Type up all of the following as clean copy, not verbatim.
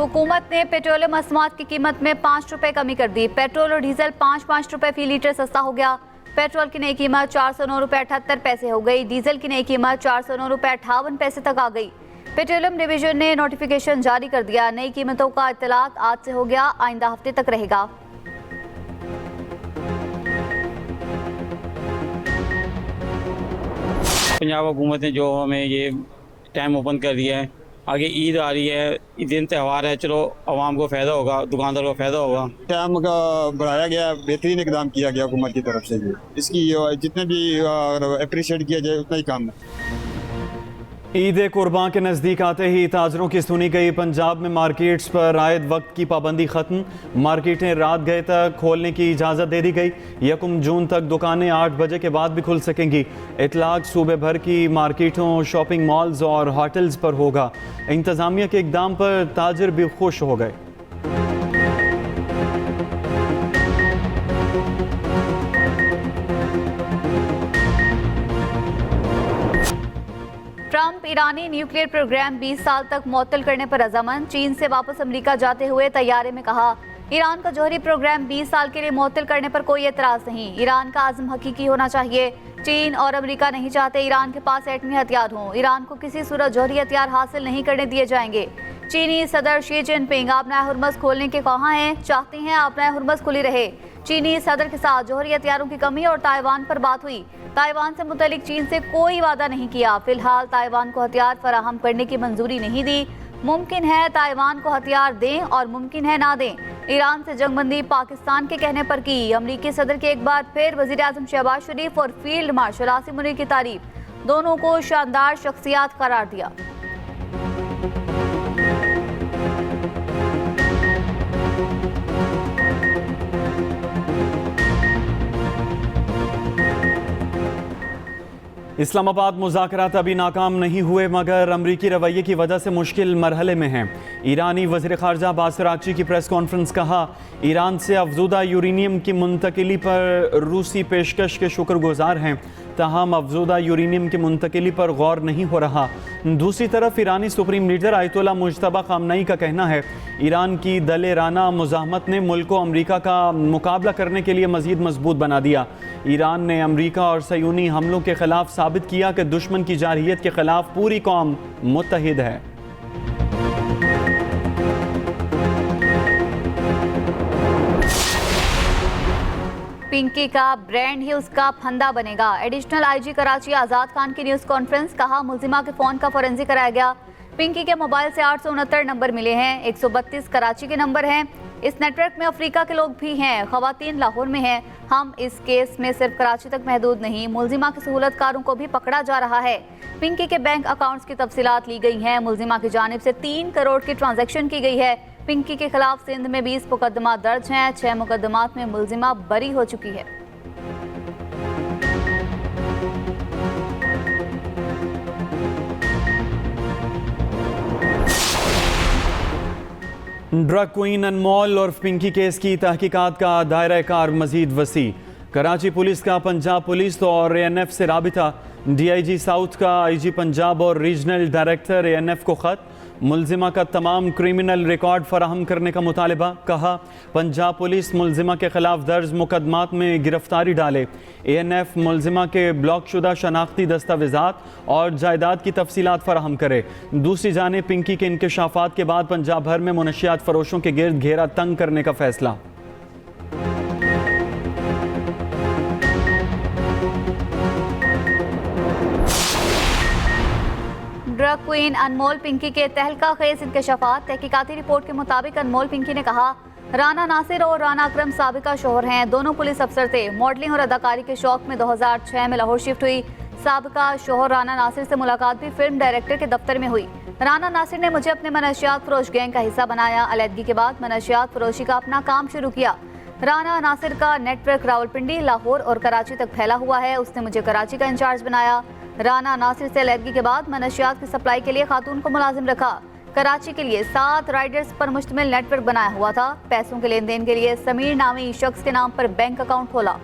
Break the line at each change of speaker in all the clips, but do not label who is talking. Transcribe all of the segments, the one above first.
हुकूमत ने पेट्रोलियम मसनूआत की कीमत में 5 रुपए कमी कर दी। पेट्रोल और डीजल 5 रुपए फी लीटर सस्ता हो गया। पेट्रोल की नई कीमत 409 रुपए 78 पैसे हो गई। डीजल की नई कीमत 409 रुपए 58 पैसे तक आ गई। पेट्रोलियम डिवीजन ने नोटिफिकेशन जारी कर दिया। नई कीमतों का इत्तलाक आज से हो गया, आइंदा हफ्ते तक रहेगा।
पंजाब हुकूमत ने जो हमें ये टाइम ओपन कर दिया है, आगे ईद आ रही है, दिन त्यौहार है, चलो आवाम को फ़ायदा होगा, दुकानदार को फ़ायदा होगा।
टाइम का बढ़ाया गया, बेहतरीन इकदाम किया गया हुकूमत की तरफ से। इसकी जितने भी अप्रिशिएट किया जाए उतना ही कम है।
ईद कुर्बान के नज़दीक आते ही ताजरों की सुनी गई। पंजाब में मार्केट्स पर आयद वक्त की पाबंदी ख़त्म। मार्केटें रात गए तक खोलने की इजाज़त दे दी गई। 1 जून तक दुकानें 8 बजे के बाद भी खुल सकेंगी। इतलाक सूबे भर की मार्केटों, शॉपिंग मॉल्स और होटल्स पर होगा। इंतज़ामिया के इक़दाम पर ताजर भी खुश हो गए।
ट्रंप ईरानी न्यूक्लियर प्रोग्राम 20 साल तक मुअत्तल करने पर रजामंद। चीन से वापस अमेरिका जाते हुए तैयारे में कहा, ईरान का जौहरी प्रोग्राम 20 साल के लिए मुअत्तल करने पर कोई एतराज़ नहीं। ईरान का आज़म हकीकी होना चाहिए। चीन और अमेरिका नहीं चाहते ईरान के पास एटमी हथियार हों। ईरान को किसी सूरत जौहरी हथियार हासिल नहीं करने दिए जाएंगे। चीनी सदर शी जिनपिंग आबनाए हुर्मज़ खोलने के ख्वाहां हैं, चाहते हैं आबनाए हुर्मज़ खुली रहे। चीनी सदर के साथ जौहरी हथियारों की कमी और ताइवान पर बात हुई। ताइवान से मुतल्लिक चीन से कोई वादा नहीं किया। फिलहाल ताइवान को हथियार फराहम करने की मंजूरी नहीं दी। मुमकिन है ताइवान को हथियार दें और मुमकिन है ना दें। ईरान से जंगबंदी पाकिस्तान के कहने पर की। अमरीकी सदर के एक बार फिर वज़ीर आज़म शहबाज शरीफ और फील्ड मार्शल आसिम मुनीर की तारीफ। दोनों को शानदार शख्सियात करार दिया।
इस्लामाबाद मुज़ाकरात अभी नाकाम नहीं हुए, मगर अमरीकी रवैये की वजह से मुश्किल मरहले में हैं। ईरानी वज़ीर ख़ारजा अब्बास अराग़ची की प्रेस कॉन्फ्रेंस। कहा, ईरान से अफज़ूदा यूरेनियम की मुंतकिली पर रूसी पेशकश के शुक्रगुजार हैं, ताहम अफज़ूदा यूरेनियम की मुंतकिली पर गौर नहीं हो रहा। दूसरी तरफ ईरानी सुप्रीम लीडर आयतुल्लाह मुज्तबा ख़ामनई का कहना है, ईरान की दलेराना मुज़ाहमत ने मुल्क को अमरीका का मुकाबला करने के लिए मज़ीद मजबूत बना दिया। ईरान ने अमरीका और सयूनी हमलों के खिलाफ साबित किया कि दुश्मन की जारहियत के खिलाफ पूरी कौम मुत्तहिद है।
पिंकी का ब्रांड ही उसका फंदा बनेगा। एडिशनल आईजी कराची आज़ाद खान की न्यूज़ कॉन्फ्रेंस। कहा, मुल्जिमा के फ़ोन का फोरेंसिक कराया गया। पिंकी के मोबाइल से 869 नंबर मिले हैं। 132 कराची के नंबर हैं। इस नेटवर्क में अफ्रीका के लोग भी हैं। ख़वातीन लाहौर में हैं। हम इस केस में सिर्फ कराची तक महदूद नहीं, मुल्जिमा के सहूलतकारों को भी पकड़ा जा रहा है। पिंकी के बैंक अकाउंट्स की तफसीलात ली गई हैं। मुल्जिमा की जानिब से 3 करोड़ की ट्रांजैक्शन की गई है। पिंकी के खिलाफ सिंध में 20 मुकदमा दर्ज हैं। 6 मुकदमात में मुल्जिमा बरी हो चुकी है।
ड्रग क्वीन अनमोल और पिंकी केस की तहकीकात का दायरा कार मजीद वसी। कराची पुलिस का पंजाब पुलिस और ANF से राबिता। DIG साउथ का IG पंजाब और रीजनल डायरेक्टर ANF को ख़त। मुल्जिमा का तमाम क्रिमिनल रिकॉर्ड फराहम करने का मुतालबा। कहा, पंजाब पुलिस मुल्जिमा के खिलाफ दर्ज मुकदमात में गिरफ्तारी डाले। ANF मुल्जिमा के ब्लॉक शुदा शनाख्ती दस्तावेज़ात और जायदाद की तफसीलात फराहम करे। दूसरी जानिब पिंकी के इंकशाफात के बाद पंजाब भर में मुनशियात फरोशों के गिर्द घेरा तंग करने का फैसला।
ड्रग क्वीन अनमोल पिंकी के तहलका खेज इंकशाफात। तहकीकाती रिपोर्ट के मुताबिक अनमोल पिंकी ने कहा, राना नासिर और राना अकरम साबिका शोहर हैं। दोनों पुलिस अफसर थे। मॉडलिंग और अदाकारी के शौक में 2006 में लाहौर शिफ्ट हुई। साबिका शोहर राना नासिर से मुलाकात भी फिल्म डायरेक्टर के दफ्तर में हुई। राना नासिर ने मुझे अपने मनशियात फरोश गैंग का हिस्सा बनाया। अलहदगी के बाद मनशियात फरोशी का अपना काम शुरू किया। राना नासिर का नेटवर्क रावलपिंडी, लाहौर और कराची तक फैला हुआ है। उसने मुझे कराची का इंचार्ज बनाया। राना नासिर से अलहदगी के बाद मनशियात की सप्लाई के लिए खातून को मुलाजिम रखा। कराची के लिए 7 राइडर्स पर मुश्तमिल नेटवर्क बनाया हुआ था। पैसों के लेन देन के लिए समीर नामी शख्स के नाम पर बैंक अकाउंट खोला।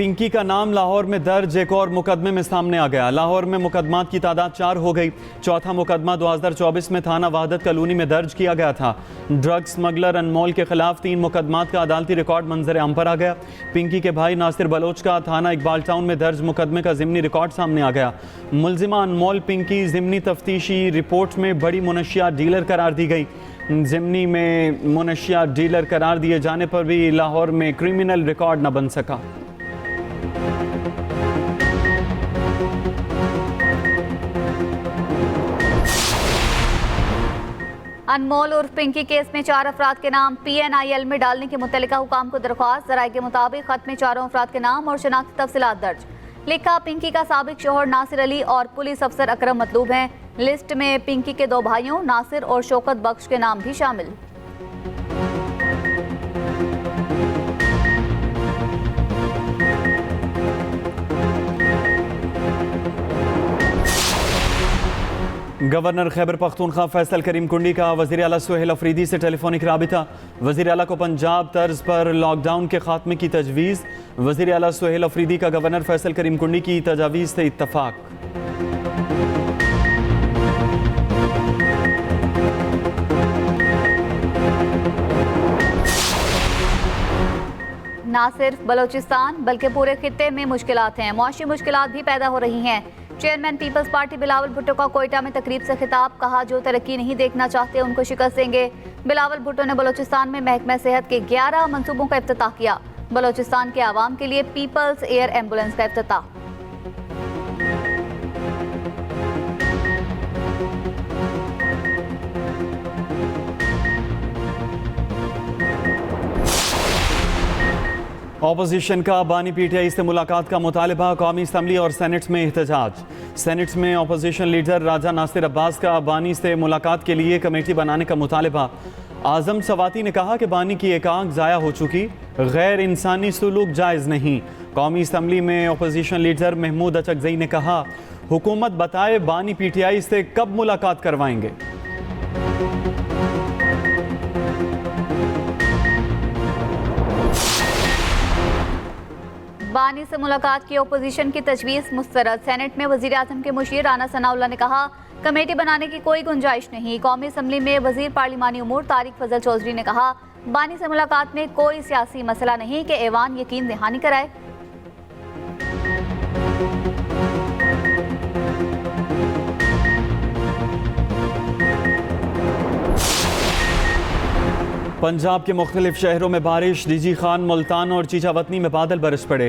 पिंकी का नाम लाहौर में दर्ज एक और मुकदमे में सामने आ गया। लाहौर में मुकदमात की तादाद 4 हो गई। चौथा मुकदमा 2024 में थाना वहादत कॉलोनी में दर्ज किया गया था। ड्रग स्मगलर अनमोल के खिलाफ 3 मुकदमात का अदालती रिकॉर्ड मंजर आम पर आ गया। पिंकी के भाई नासिर बलोच का थाना इकबाल टाउन में दर्ज मुकदमे का ज़िमनी रिकॉर्ड सामने आ गया। मुलजिमा अनमोल पिंकी ज़िमनी तफ्तीशी रिपोर्ट में बड़ी मुनशियात डीलर करार दी गई। ज़िमनी में मुनशियात डीलर करार दिए जाने पर भी लाहौर में क्रिमिनल रिकॉर्ड न बन सका।
अनमोल उर्फ पिंकी केस में 4 अफराद के नाम PNIL में डालने के मुतल्लिका हुकाम को दरख्वास्त। ज़राए के मुताबिक खत में 4 अफराद के नाम और शनाख्ती तफसीलात दर्ज। लिखा, पिंकी का साबिक शोहर नासिर अली और पुलिस अफसर अकरम मतलूब हैं। लिस्ट में पिंकी के 2 भाइयों नासिर और शौकत बख्श के नाम भी शामिल।
गवर्नर खैबर पख्तूनख्वा फैसल करीम कुंडी का वज़ीर आला सुहेल अफरीदी से टेलीफोनिक राबिता। वज़ीर आला को पंजाब तर्ज पर लॉकडाउन के खात्मे की तजवीज़। वज़ीर आला सुहेल अफरीदी का गवर्नर फैसल करीम कुंडी की तजावीज़ से इत्तफाक।
ना सिर्फ बलोचिस्तान बल्कि पूरे खित्ते में मुश्किलात हैं। मुआशी मुश्किलात भी पैदा हो रही हैं। Chairman peoples party Bilawal Bhutto का कोयटा में तकरीब से खिताब। कहा, जो तरक्की नहीं देखना चाहते उनको शिकस्त देंगे। बिलावल भुट्टो ने बलोचिस्तान में महकमा सेहत के 11 मंसूबों का इफ्तिताह किया। बलोचिस्तान के आवाम के लिए पीपल्स एयर एम्बुलेंस का इफ्तिताह।
ऑपोजिशन का बानी PTI से मुलाकात का मुतालबा। कौमी असम्बली और सेनेट में एहतजाज। सेनेट में ऑपोजिशन लीडर राजा नासिर अब्बास का बानी से मुलाकात के लिए कमेटी बनाने का मुतालबा। आजम सवाती ने कहा कि बानी की एक आंख ज़ाया हो चुकी, गैर इंसानी सलूक जायज़ नहीं। कौमी असम्बली में ऑपोजिशन लीडर महमूद अचकज़ई ने कहा, हुकूमत बताए बानी PTI से कब मुलाकात करवाएंगे।
बानी से मुलाकात की ओपोजिशन की तजवीज़ मुस्तरद। सेनेट में वज़ीर आज़म के मुशीर राना सनाउल्लाह ने कहा, कमेटी बनाने की कोई गुंजाइश नहीं। कौमी असम्बली में वज़ीर पार्लिमानी उमूर तारिक फजल चौधरी ने कहा, बानी से मुलाकात में कोई सियासी मसला नहीं कि ऐवान यकीन दहानी कराए।
पंजाब के मुख्तलिफ शहरों में बारिश। डीजी खान, मुल्तान और चीचावतनी में बादल बरस पड़े।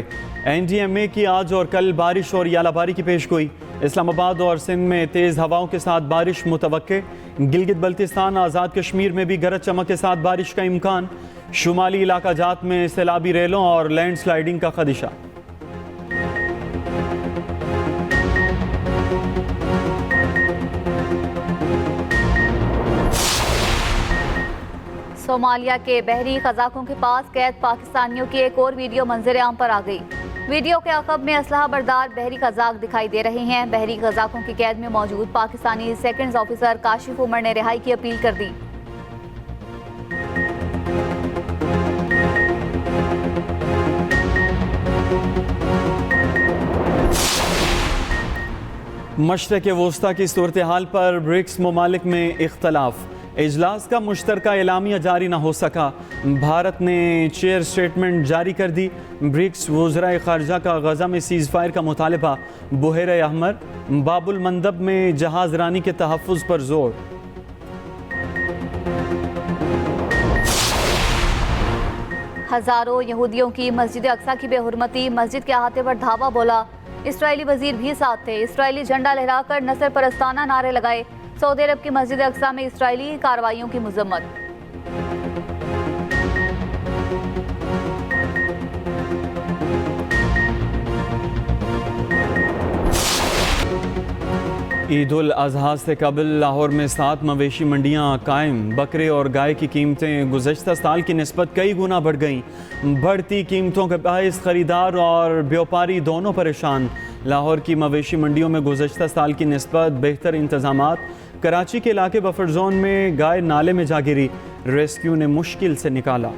NDMA की आज और कल बारिश और यालाबारी की पेशगोई। इस्लामाबाद और सिंध में तेज़ हवाओं के साथ बारिश मुतवक्के। गिलगित बल्तिस्तान, आज़ाद कश्मीर में भी गरज चमक के साथ बारिश का इम्कान। शुमाली इलाका जात में सैलाबी रेलों और लैंड स्लाइडिंग का खदशा।
सोमालिया के बहरी खजाकों के पास कैद पाकिस्तानियों की एक और वीडियो मंजर आम पर आ गई। वीडियो के अक़ब में असलहा बरदार बहरी खजाक दिखाई दे रहे हैं। बहरी खजाकों की कैद में मौजूद पाकिस्तानी सेकंड ऑफिसर काशिफ उमर ने रिहाई की अपील कर दी।
मशरक़ वस्ता की सूरत हाल पर ब्रिक्स ममालिक में इख्तलाफ। इजलास का मुश्तरका एलामिया जारी न हो सका। भारत ने चेयर स्टेटमेंट जारी कर दी। ब्रिक्स वज़राए ख़ारजा का गज़ा में सीज़ फायर का मुतालबा। बुहेरे अहमर, बाबुल मंदब में जहाज़ रानी के तहफ़्फ़ुज़ पर जोर।
हज़ारों यहूदियों की मस्जिद अक्सा की बेहुरमती। मस्जिद के अहाते पर धावा बोला। इसराइली वजीर भी साथ थे। इसराइली झंडा लहराकर नस्ल परस्ताना नारे लगाए। सऊदी अरब की मस्जिद अक्सा में इसराइली कार्रवाइयों की मजम्मत।
ईद उल अज़हा से कबल लाहौर में 7 मवेशी मंडियाँ कायम। बकरे और गाय की कीमतें गुज़श्ता साल की निस्बत कई गुना बढ़ गईं। बढ़ती कीमतों के बायस खरीदार और व्यापारी दोनों परेशान। लाहौर की मवेशी मंडियों में गुज़श्ता साल की निस्बत बेहतर इंतज़ामात। कराची के इलाके बफर जोन में गाय नाले में जा गिरी, रेस्क्यू ने मुश्किल से निकाला।